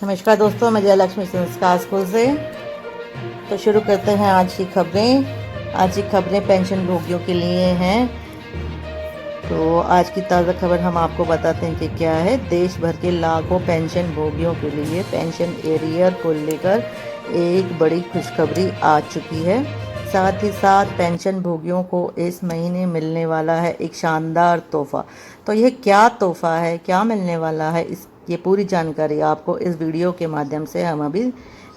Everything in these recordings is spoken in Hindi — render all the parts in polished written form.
नमस्कार दोस्तों, मैं जयलक्ष्मी संस्कार स्कूल से। तो शुरू करते हैं आज की खबरें। आज की खबरें पेंशन भोगियों के लिए हैं। तो आज की ताज़ा खबर हम आपको बताते हैं कि क्या है। देश भर के लाखों पेंशन भोगियों के लिए पेंशन एरियर को लेकर एक बड़ी खुशखबरी आ चुकी है। साथ ही साथ पेंशन भोगियों को इस महीने मिलने वाला है एक शानदार तोहफा। तो यह क्या तोहफा है, क्या मिलने वाला है, ये पूरी जानकारी आपको इस वीडियो के माध्यम से हम अभी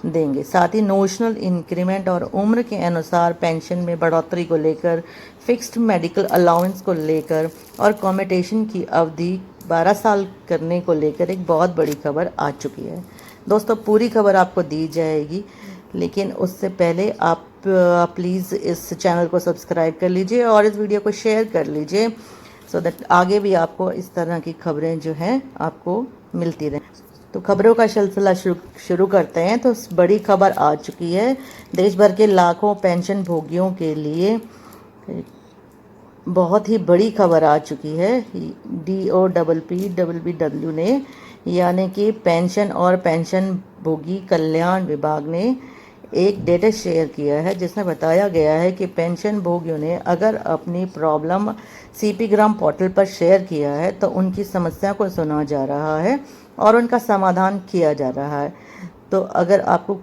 देंगे। साथ ही नोशनल इंक्रीमेंट और उम्र के अनुसार पेंशन में बढ़ोतरी को लेकर, फिक्स्ड मेडिकल अलाउंस को लेकर और कम्यूटेशन की अवधि 12 साल करने को लेकर एक बहुत बड़ी खबर आ चुकी है। दोस्तों, पूरी खबर आपको दी जाएगी, लेकिन उससे पहले आप प्लीज़ इस चैनल को सब्सक्राइब कर लीजिए और इस वीडियो को शेयर कर लीजिए, सो दैट आगे भी आपको इस तरह की खबरें जो हैं आपको मिलती रहे। तो खबरों का सिलसिला शुरू करते हैं। तो बड़ी खबर आ चुकी है। देश भर के लाखों पेंशन भोगियों के लिए बहुत ही बड़ी खबर आ चुकी है। DOPPW ने, यानी कि पेंशन और पेंशन भोगी कल्याण विभाग ने एक डेटा शेयर किया है, जिसमें बताया गया है कि पेंशन भोगियों ने अगर अपनी प्रॉब्लम CP ग्राम पोर्टल पर शेयर किया है तो उनकी समस्या को सुना जा रहा है और उनका समाधान किया जा रहा है। तो अगर आपको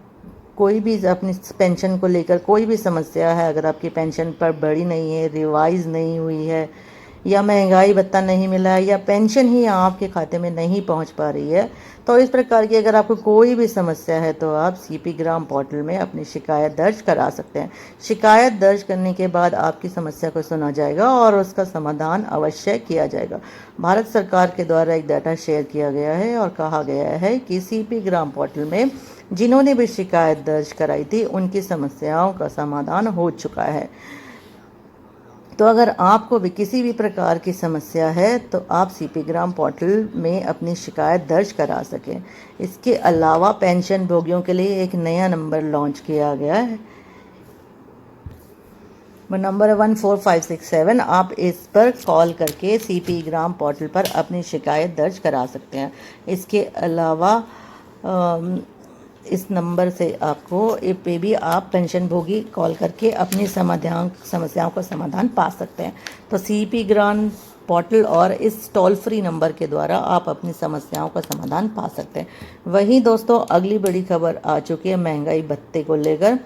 कोई भी अपनी पेंशन को लेकर कोई भी समस्या है, अगर आपकी पेंशन पर बढ़ी नहीं है, रिवाइज नहीं हुई है, या महंगाई भत्ता नहीं मिला है, या पेंशन ही आपके खाते में नहीं पहुंच पा रही है, तो इस प्रकार की अगर आपको कोई भी समस्या है तो आप CP ग्राम पोर्टल में अपनी शिकायत दर्ज करा सकते हैं। शिकायत दर्ज करने के बाद आपकी समस्या को सुना जाएगा और उसका समाधान अवश्य किया जाएगा। भारत सरकार के द्वारा एक डाटा शेयर किया गया है और कहा गया है कि CP ग्राम पोर्टल में जिन्होंने भी शिकायत दर्ज कराई थी उनकी समस्याओं का समाधान हो चुका है। तो अगर आपको भी किसी भी प्रकार की समस्या है तो आप CP ग्राम पोर्टल में अपनी शिकायत दर्ज करा सकें। इसके अलावा पेंशन भोगियों के लिए एक नया नंबर लॉन्च किया गया है, नंबर 14567। आप इस पर कॉल करके CP ग्राम पोर्टल पर अपनी शिकायत दर्ज करा सकते हैं। इसके अलावा इस नंबर से आपको पे भी आप पेंशन भोगी कॉल करके अपनी समस्याओं का समाधान पा सकते हैं। तो CP ग्राम पोर्टल और इस टोल फ्री नंबर के द्वारा आप अपनी समस्याओं का समाधान पा सकते हैं। वहीं दोस्तों, अगली बड़ी खबर आ चुकी है महंगाई भत्ते को लेकर।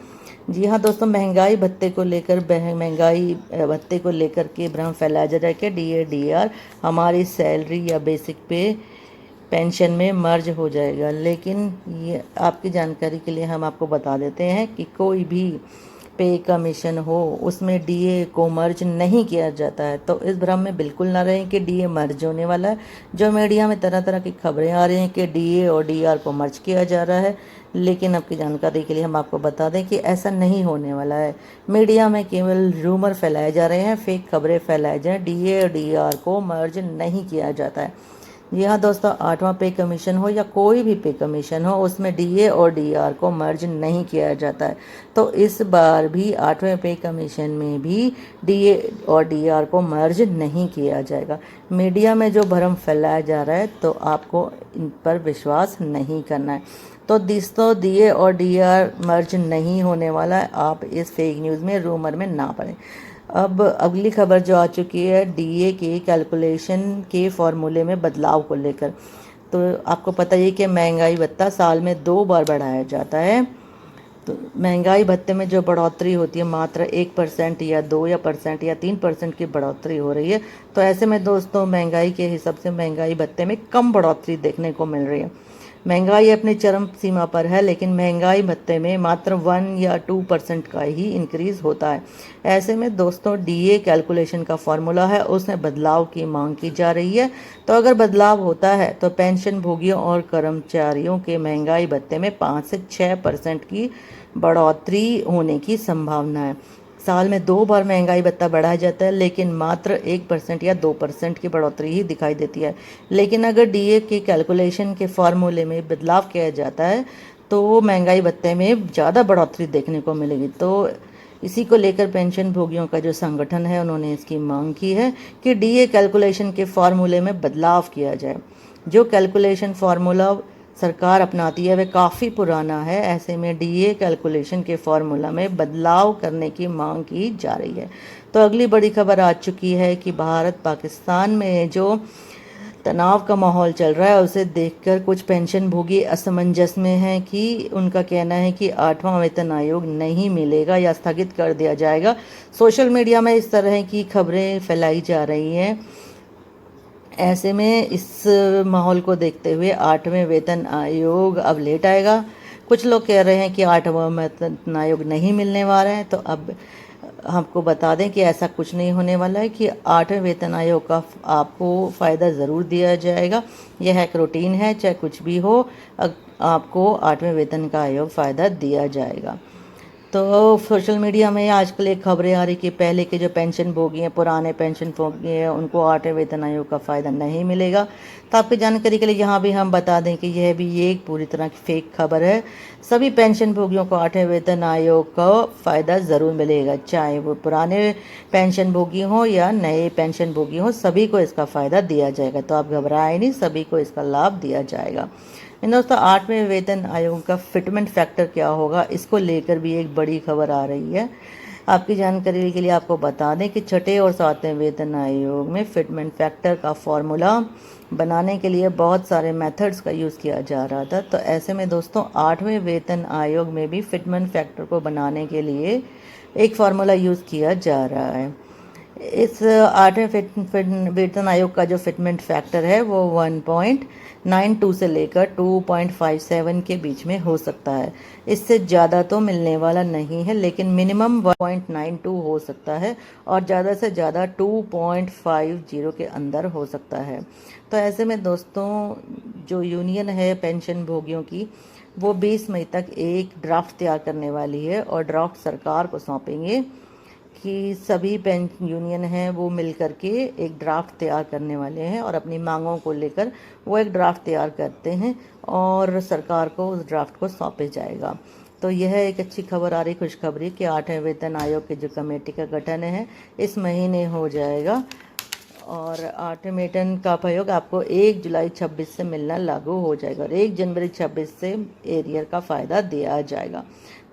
जी हाँ दोस्तों, महंगाई भत्ते को लेकर के भ्रम फैलाया जा रहा है कि DA/DR हमारी सैलरी या बेसिक पे पेंशन में मर्ज हो जाएगा। लेकिन ये आपकी जानकारी के लिए हम आपको बता देते हैं कि कोई भी पे कमीशन हो उसमें DA को मर्ज नहीं किया जाता है। तो इस भ्रम में बिल्कुल ना रहें कि DA मर्ज होने वाला है। जो मीडिया में तरह तरह की खबरें आ रही हैं कि DA और DR को मर्ज किया जा रहा है, लेकिन आपकी जानकारी के लिए हम आपको बता दें कि ऐसा नहीं होने वाला है। मीडिया में केवल रूमर फैलाए जा रहे हैं, फेक खबरें फैलाई जा रही हैं। DA और DR को मर्ज नहीं किया जाता है। जी हाँ दोस्तों, 8वां पे कमीशन हो या कोई भी पे कमीशन हो, उसमें DA और DR को मर्ज नहीं किया जाता है। तो इस बार भी 8वें पे कमीशन में भी DA और DR को मर्ज नहीं किया जाएगा। मीडिया में जो भ्रम फैलाया जा रहा है तो आपको इन पर विश्वास नहीं करना है। तो दोस्तों, DA और DR मर्ज नहीं होने वाला है। आप इस फेक न्यूज़ में, रूमर में ना पड़ें। अब अगली खबर जो आ चुकी है DA के कैलकुलेशन के फॉर्मूले में बदलाव को लेकर। तो आपको पता ही कि महंगाई भत्ता साल में 2 बार बढ़ाया जाता है। तो महंगाई भत्ते में जो बढ़ोतरी होती है मात्र 1% या 2 या परसेंट या 3% की बढ़ोतरी हो रही है। तो ऐसे में दोस्तों, महंगाई के हिसाब से महंगाई भत्ते में कम बढ़ोतरी देखने को मिल रही है। महंगाई अपनी चरम सीमा पर है, लेकिन महंगाई भत्ते में मात्र 1 या 2% का ही इंक्रीज होता है। ऐसे में दोस्तों, DA कैलकुलेशन का फॉर्मूला है, उसमें बदलाव की मांग की जा रही है। तो अगर बदलाव होता है तो पेंशन भोगियों और कर्मचारियों के महंगाई भत्ते में 5 से 6% की बढ़ोतरी होने की संभावना है। साल में 2 बार महंगाई भत्ता बढ़ाया जाता है, लेकिन मात्र 1% या 2% की बढ़ोतरी ही दिखाई देती है। लेकिन अगर DA के कैलकुलेशन के फॉर्मूले में बदलाव किया जाता है तो महंगाई भत्ते में ज़्यादा बढ़ोतरी देखने को मिलेगी। तो इसी को लेकर पेंशन भोगियों का जो संगठन है, उन्होंने इसकी मांग की है कि DA कैलकुलेशन के फॉर्मूले में बदलाव किया जाए। जो कैलकुलेशन फार्मूला सरकार अपनाती है वह काफ़ी पुराना है। ऐसे में डीए कैलकुलेशन के फॉर्मूला में बदलाव करने की मांग की जा रही है। तो अगली बड़ी खबर आ चुकी है कि भारत पाकिस्तान में जो तनाव का माहौल चल रहा है उसे देखकर कुछ पेंशनभोगी असमंजस में हैं कि उनका कहना है कि 8वां वेतन आयोग नहीं मिलेगा या स्थगित कर दिया जाएगा। सोशल मीडिया में इस तरह की खबरें फैलाई जा रही हैं। ऐसे में इस माहौल को देखते हुए 8वें वेतन आयोग अब लेट आएगा। कुछ लोग कह रहे हैं कि 8वां वेतन आयोग नहीं मिलने वाला है। तो अब आपको बता दें कि ऐसा कुछ नहीं होने वाला है कि 8वें वेतन आयोग का आपको फ़ायदा ज़रूर दिया जाएगा। यह एक रूटीन है, चाहे कुछ भी हो, आपको 8वें वेतन का आयोग फ़ायदा दिया जाएगा। तो सोशल मीडिया में आजकल एक खबरें आ रही कि पहले के जो पेंशन भोगी हैं, पुराने पेंशन भोगी हैं, उनको 8वें वेतन आयोग का फ़ायदा नहीं मिलेगा। तो आपकी जानकारी के लिए यहाँ भी हम बता दें कि यह भी एक पूरी तरह की फेक खबर है। सभी पेंशन भोगियों को 8वें वेतन आयोग का फ़ायदा ज़रूर मिलेगा, चाहे वो पुराने पेंशन भोगी हों या नए पेंशन भोगी हों, सभी को इसका फ़ायदा दिया जाएगा। तो आप घबराएं नहीं, सभी को इसका लाभ दिया जाएगा। दोस्तों, 8वें वेतन आयोग का फिटमेंट फैक्टर क्या होगा, इसको लेकर भी एक बड़ी खबर आ रही है। आपकी जानकारी के लिए आपको बता दें कि 6ठे और 7वें वेतन आयोग में फिटमेंट फैक्टर का फॉर्मूला बनाने के लिए बहुत सारे मेथड्स का यूज़ किया जा रहा था। तो ऐसे में दोस्तों, 8वें वेतन आयोग में भी फिटमेंट फैक्टर को बनाने के लिए एक फार्मूला यूज़ किया जा रहा है। इस 8वें वेतन आयोग का जो फिटमेंट फैक्टर है वो 1.92 से लेकर 2.57 के बीच में हो सकता है। इससे ज़्यादा तो मिलने वाला नहीं है, लेकिन मिनिमम 1.92 हो सकता है और ज़्यादा से ज़्यादा 2.50 के अंदर हो सकता है। तो ऐसे में दोस्तों, जो यूनियन है पेंशन भोगियों की, वो 20 मई तक एक ड्राफ्ट तैयार करने वाली है और ड्राफ्ट सरकार को सौंपेंगे कि सभी पेंशन यूनियन हैं वो मिल करके एक ड्राफ्ट तैयार करने वाले हैं और अपनी मांगों को लेकर वो एक ड्राफ्ट तैयार करते हैं और सरकार को उस ड्राफ्ट को सौंपे जाएगा। तो यह एक अच्छी खबर आ रही, खुशखबरी कि 8वें वेतन आयोग की जो कमेटी का गठन है इस महीने हो जाएगा और 8वें वेतन का प्रयोग आपको 1 जुलाई 26 से मिलना लागू हो जाएगा और 1 जनवरी 26 से एरियर का फ़ायदा दिया जाएगा।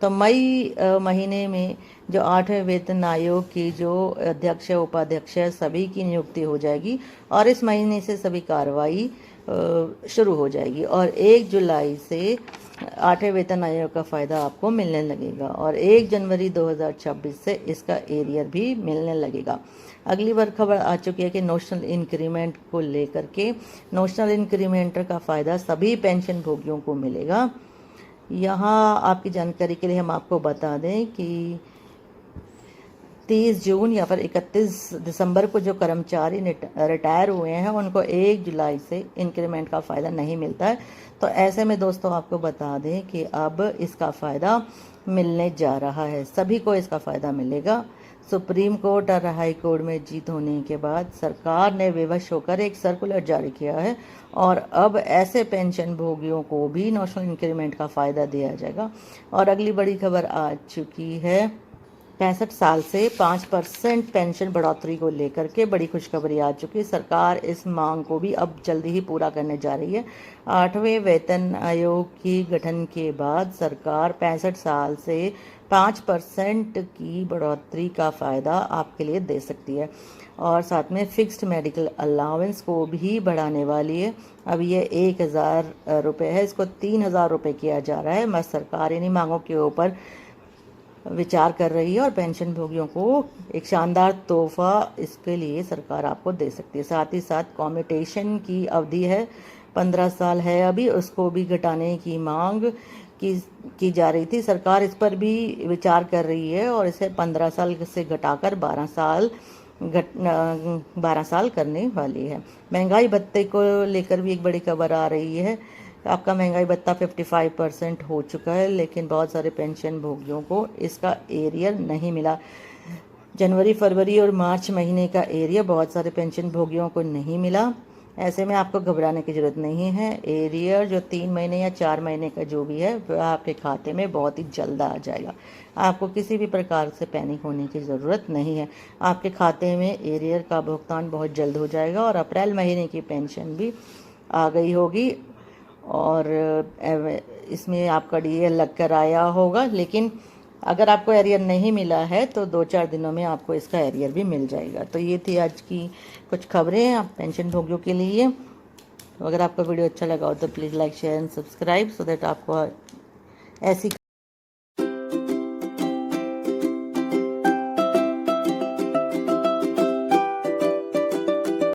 तो मई महीने में जो 8वें वेतन आयोग की जो अध्यक्ष है, उपाध्यक्ष है, सभी की नियुक्ति हो जाएगी और इस महीने से सभी कार्रवाई शुरू हो जाएगी और 1 जुलाई से 8वें वेतन आयोग का फ़ायदा आपको मिलने लगेगा और 1 जनवरी 2026 से इसका एरियर भी मिलने लगेगा। अगली बार खबर आ चुकी है कि नोशनल इंक्रीमेंट को लेकर के नोशनल इंक्रीमेंट का फ़ायदा सभी पेंशन भोगियों को मिलेगा। यहाँ आपकी जानकारी के लिए हम आपको बता दें कि 30 जून या फिर 31 दिसंबर को जो कर्मचारी रिटायर हुए हैं उनको 1 जुलाई से इंक्रीमेंट का फ़ायदा नहीं मिलता है। तो ऐसे में दोस्तों आपको बता दें कि अब इसका फ़ायदा मिलने जा रहा है, सभी को इसका फ़ायदा मिलेगा। सुप्रीम कोर्ट और हाई कोर्ट में जीत होने के बाद सरकार ने विवश होकर एक सर्कुलर जारी किया है और अब ऐसे पेंशन भोगियों को भी नेशनल इंक्रीमेंट का फ़ायदा दिया जाएगा। और अगली बड़ी खबर आ चुकी है, 65 साल से 5% पेंशन बढ़ोतरी को लेकर के बड़ी खुशखबरी आ चुकी है। सरकार इस मांग को भी अब जल्दी ही पूरा करने जा रही है। 8वें वेतन आयोग की गठन के बाद सरकार 65 साल से 5% की बढ़ोतरी का फ़ायदा आपके लिए दे सकती है और साथ में फिक्स्ड मेडिकल अलाउंस को भी बढ़ाने वाली है। अब ये 1,000 रुपये है, इसको 3,000 रुपये किया जा रहा है। मगर सरकार इन्हीं मांगों के ऊपर विचार कर रही है और पेंशन भोगियों को एक शानदार तोहफा इसके लिए सरकार आपको दे सकती है। साथ ही साथ कम्यूटेशन की अवधि है 15 साल है, अभी उसको भी घटाने की मांग की जा रही थी। सरकार इस पर भी विचार कर रही है और इसे 15 साल से घटाकर 12 साल करने वाली है। महंगाई भत्ते को लेकर भी एक बड़ी खबर आ रही है। आपका महंगाई भत्ता 55% हो चुका है, लेकिन बहुत सारे पेंशन भोगियों को इसका एरियर नहीं मिला। जनवरी, फरवरी और मार्च महीने का एरियर बहुत सारे पेंशन भोगियों को नहीं मिला। ऐसे में आपको घबराने की ज़रूरत नहीं है। एरियर जो 3 महीने या 4 महीने का जो भी है वह आपके खाते में बहुत ही जल्द आ जाएगा। आपको किसी भी प्रकार से पैनिक होने की ज़रूरत नहीं है। आपके खाते में एरियर का भुगतान बहुत जल्द हो जाएगा और अप्रैल महीने की पेंशन भी आ गई होगी और इसमें आपका DA लग कर आया होगा। लेकिन अगर आपको एरियर नहीं मिला है तो 2-4 दिनों में आपको इसका एरियर भी मिल जाएगा। तो ये थी आज की कुछ खबरें आप पेंशन भोगियों के लिए। तो अगर आपका वीडियो अच्छा लगा हो तो please like share and subscribe, so that आपको ऐसी